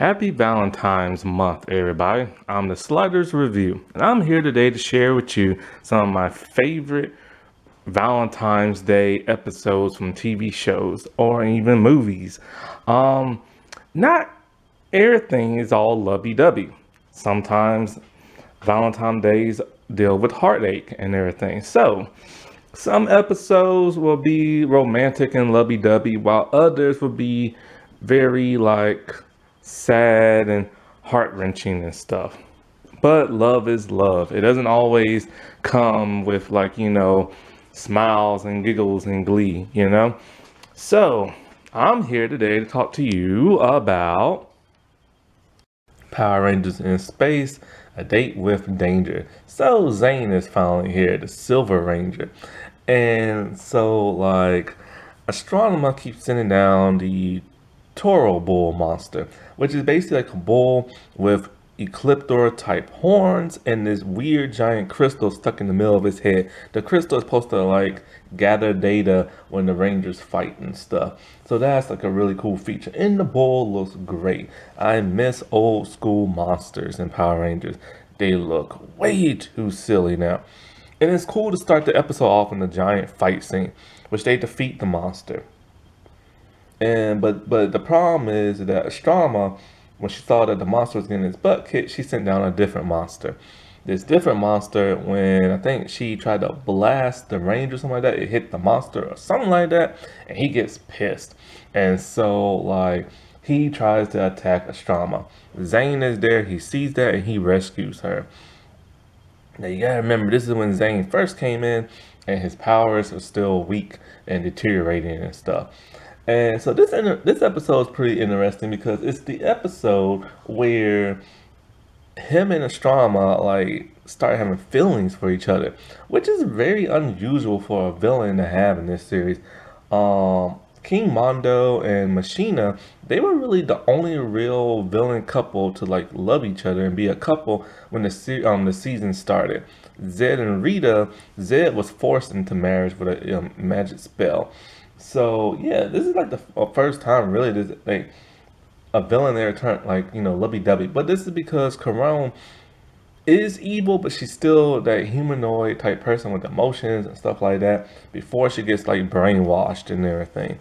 Happy Valentine's month, everybody. I'm the Sliders Review, and I'm here today to share with you some of my favorite Valentine's Day episodes from TV shows or even movies. Um, Not everything is all lovey-dovey. Sometimes Valentine's Days deal with heartache and everything. So, some episodes will be romantic and lovey-dovey, while others will be very sad and heart-wrenching and stuff. But love is love. It doesn't always come with smiles and giggles and glee. So, I'm here today to talk to you about Power Rangers in Space, A Date with Danger. So Zane is finally here, the Silver Ranger. And so Astronomer keeps sending down the Toro Bull monster, which is basically like a bull with Ecliptor type horns and this weird giant crystal stuck in the middle of his head. The crystal is supposed to gather data when the Rangers fight and stuff. So that's a really cool feature. And the bull looks great. I miss old school monsters in Power Rangers. They look way too silly now. And it's cool to start the episode off in a giant fight scene, which they defeat the monster. And but the problem is that Astronomer, when she saw that the monster was getting his butt kicked, she sent down a different monster. This different monster, when I think she tried to blast the range or something like that, it hit the monster or something like that, and he gets pissed. And so he tries to attack Astronomer. Zane is there, he sees that, and he rescues her. Now you gotta remember, this is when Zane first came in, and his powers are still weak and deteriorating and stuff. And so this episode is pretty interesting because it's the episode where him and Astronomer start having feelings for each other, which is very unusual for a villain to have in this series. King Mondo and Machina, they were really the only real villain couple to love each other and be a couple when the season started. Zed and Rita, Zed was forced into marriage with a magic spell. So yeah, this is the first time really this a villain there turned lovey-dovey. But this is because Karone is evil, but she's still that humanoid type person with emotions and stuff like that before she gets brainwashed and everything.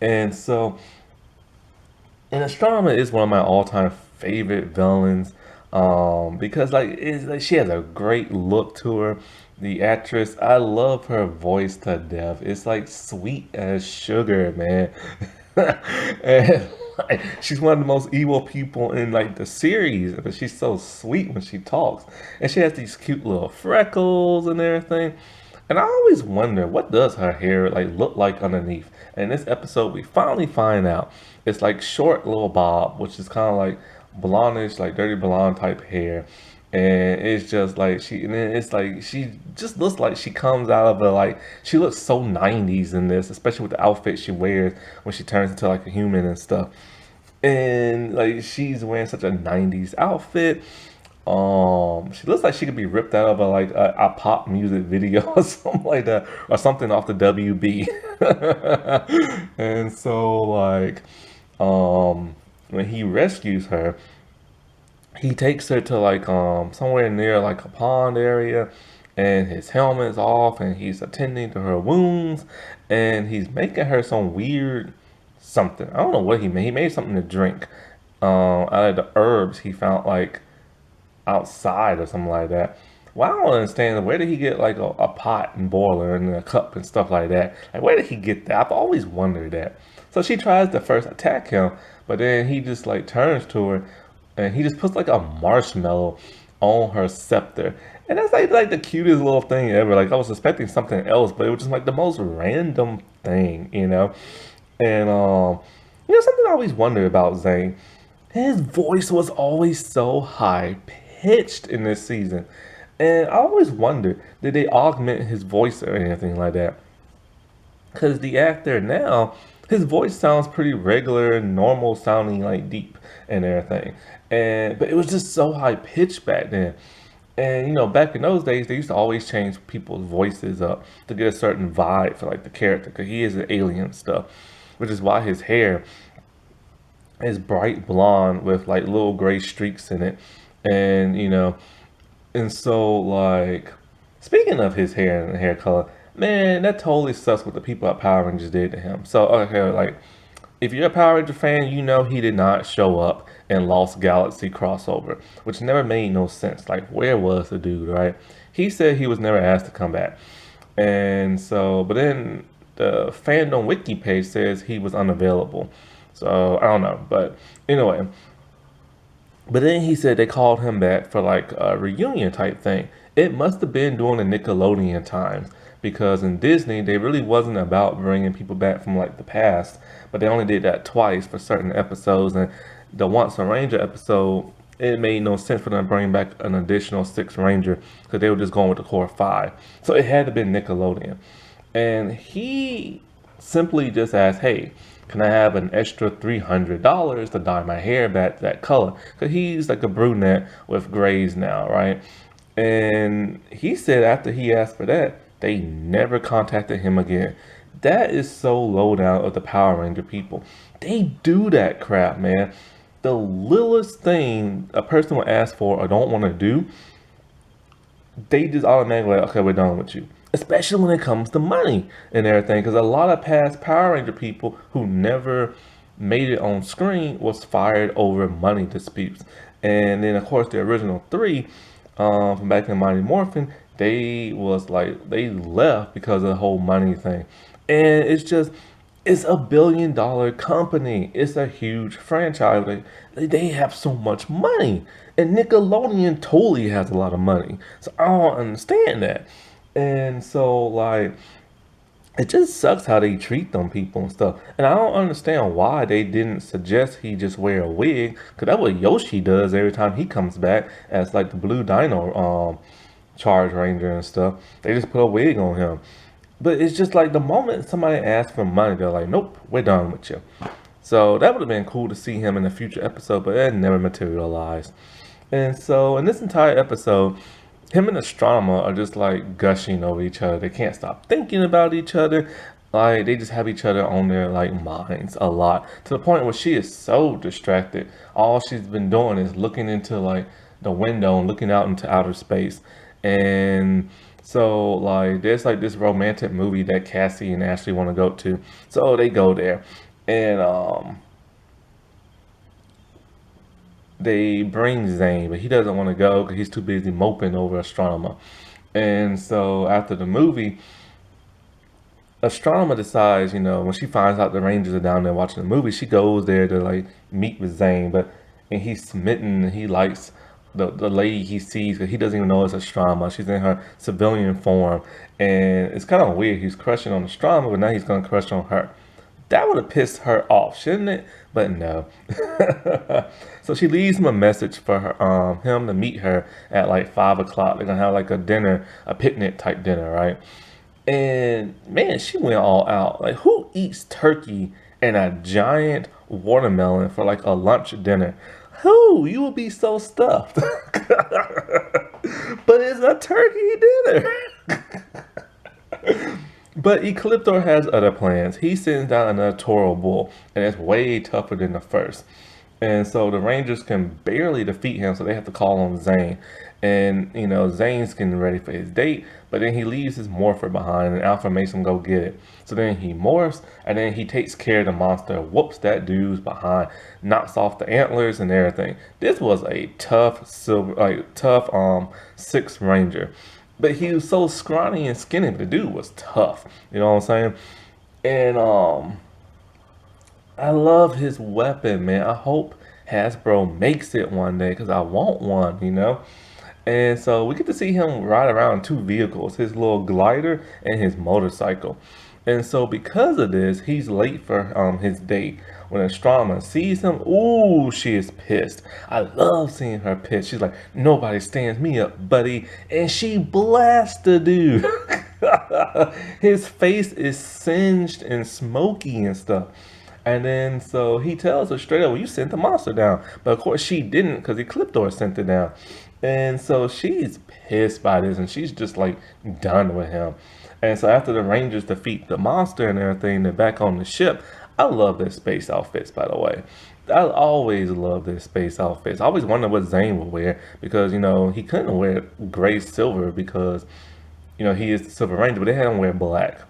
And so, and Astronomer is one of my all-time favorite villains, because she has a great look to her. The actress, I love her voice to death. It's sweet as sugar, man. And she's one of the most evil people in the series, but she's so sweet when she talks. And she has these cute little freckles and everything. And I always wonder, what does her hair look like underneath? And in this episode, we finally find out. It's short little bob, which is kind of blondish, dirty blonde type hair. And it's just and then it's she just looks like she comes out of she looks so 90s in this, especially with the outfit she wears when she turns into a human and stuff. And she's wearing such a 90s outfit. She looks like she could be ripped out of a pop music video or something like that, or something off the WB. And so when he rescues her, he takes her to somewhere near a pond area, and his helmet's off, and he's attending to her wounds, and he's making her some weird something. I don't know what he made. He made something to drink out of the herbs he found outside or something like that. Well, I don't understand, where did he get a pot and boiler and a cup and stuff like that? Where did he get that? I've always wondered that. So she tries to first attack him, but then he just turns to her, and he just puts a marshmallow on her scepter. And that's the cutest little thing ever. I was expecting something else, but it was just the most random thing. And something I always wondered about Zane, his voice was always so high pitched in this season. And I always wondered, did they augment his voice or anything like that? Because the actor now, his voice sounds pretty regular and normal sounding, deep and everything. But it was just so high pitched back then. And back in those days, they used to always change people's voices up to get a certain vibe for the character, because he is an alien stuff, which is why his hair It's bright blonde with like little gray streaks in it. And and so like speaking of his hair and hair color, man, that totally sucks what the people at Power Rangers did to him. So okay, like if you're a Power Ranger fan, you know he did not show up in Lost Galaxy crossover, which never made no sense. Like, where was the dude, right? He said he was never asked to come back. And so, but then the fandom wiki page says he was unavailable. So, I don't know. But anyway, but then he said they called him back for like a reunion type thing. It must have been during the Nickelodeon times because in Disney they really wasn't about bringing people back from like the past, but they only did that twice for certain episodes. And the Once a Ranger episode, it made no sense for them to bring back an additional six Ranger because they were just going with the core five. So it had to be Nickelodeon, and he simply just asked, "Hey, can I have an extra $300 to dye my hair back that color?" Because he's like a brunette with grays now, right? And he said after he asked for that, they never contacted him again. That is so low down of the Power Ranger people. They do that crap, man. The littlest thing a person will ask for or don't want to do, they just automatically like, okay, we're done with you. Especially when it comes to money and everything, because a lot of past Power Ranger people who never made it on screen was fired over money disputes. And then of course the original three, from back in Mighty Morphin, they was like they left because of the whole money thing. And it's a billion-dollar company. It's a huge franchise. They have so much money. And Nickelodeon totally has a lot of money. So I don't understand that. And so like it just sucks how they treat them people and stuff. And I don't understand why they didn't suggest he just wear a wig. Cause that's what Yoshi does every time he comes back as like the blue dino Charge Ranger and stuff. They just put a wig on him. But it's just like the moment somebody asks for money, they're like, nope, we're done with you. So that would have been cool to see him in a future episode, but that never materialized. And so in this entire episode, him and Astronomer are just like gushing over each other. They can't stop thinking about each other. Like they just have each other on their like minds a lot to the point where she is so distracted. All she's been doing is looking into like the window and looking out into outer space. And so like there's like this romantic movie that Cassie and Ashley want to go to. So they go there. And they bring Zane, but he doesn't want to go because he's too busy moping over Astronomer. And so after the movie, Astronomer decides, when she finds out the Rangers are down there watching the movie, she goes there to like meet with Zane, and he's smitten. And he likes the lady he sees because he doesn't even know it's Astronomer. She's in her civilian form, and it's kind of weird. He's crushing on Astronomer, but now he's gonna crush on her. That would have pissed her off, shouldn't it? But no. So she leaves him a message for him to meet her at like 5 o'clock. They're gonna have like a dinner, a picnic type dinner, right? And man, she went all out. Like, who eats turkey and a giant watermelon for like a lunch dinner? Who? You will be so stuffed. But it's a turkey dinner. But Ecliptor has other plans. He sends down another Toro Bull, and it's way tougher than the first. And so the Rangers can barely defeat him, so they have to call on Zane. And, Zane's getting ready for his date, but then he leaves his morpher behind, and Alpha makes him go get it. So then he morphs, and then he takes care of the monster, whoops that dude's behind, knocks off the antlers and everything. This was a tough, six Ranger. But he was so scrawny and skinny, but the dude was tough. You know what I'm saying? And I love his weapon, man. I hope Hasbro makes it one day because I want one. And so we get to see him ride around in two vehicles, his little glider and his motorcycle. And so because of this, he's late for his date. When Astronomer sees him, ooh, she is pissed. I love seeing her pissed. She's like, nobody stands me up, buddy. And she blasts the dude. His face is singed and smoky and stuff. And then so he tells her straight up, well, you sent the monster down. But of course she didn't because Ecliptor sent it down. And so she's pissed by this and she's just like done with him. And so after the Rangers defeat the monster and everything, they're back on the ship. I love their space outfits, by the way. I always love their space outfits. I always wonder what Zayn would wear because, he couldn't wear gray silver because, he is the Silver Ranger, but they had him wear black.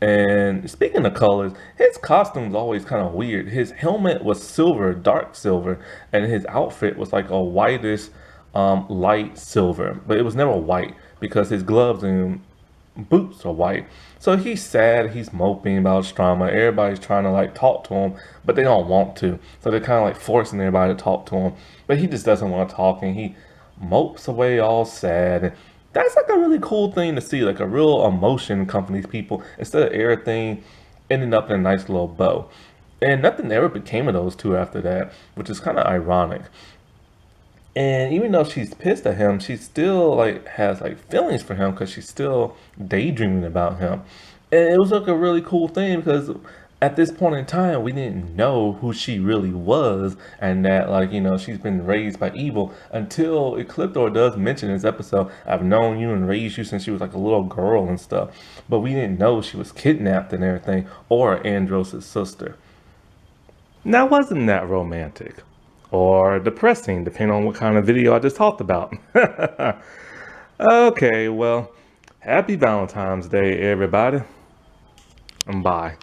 And speaking of colors, his costume's always kind of weird. His helmet was silver, dark silver, and his outfit was like a whitish, light silver. But it was never white because his gloves and boots are white. So he's sad, he's moping about his trauma. Everybody's trying to like talk to him, but they don't want to. So they're kind of like forcing everybody to talk to him. But he just doesn't want to talk and he mopes away all sad. And that's like a really cool thing to see, like a real emotion come these people instead of everything ending up in a nice little bow. And nothing ever became of those two after that, which is kind of ironic. And even though she's pissed at him, she still like has like feelings for him because she's still daydreaming about him. And it was like a really cool thing because at this point in time, we didn't know who she really was, and that like she's been raised by evil until Ecliptor does mention in this episode, "I've known you and raised you since she was like a little girl and stuff," but we didn't know she was kidnapped and everything, or Andros' sister. Now, wasn't that romantic? Or depressing, depending on what kind of video I just talked about. Okay, well, happy Valentine's Day, everybody. And bye.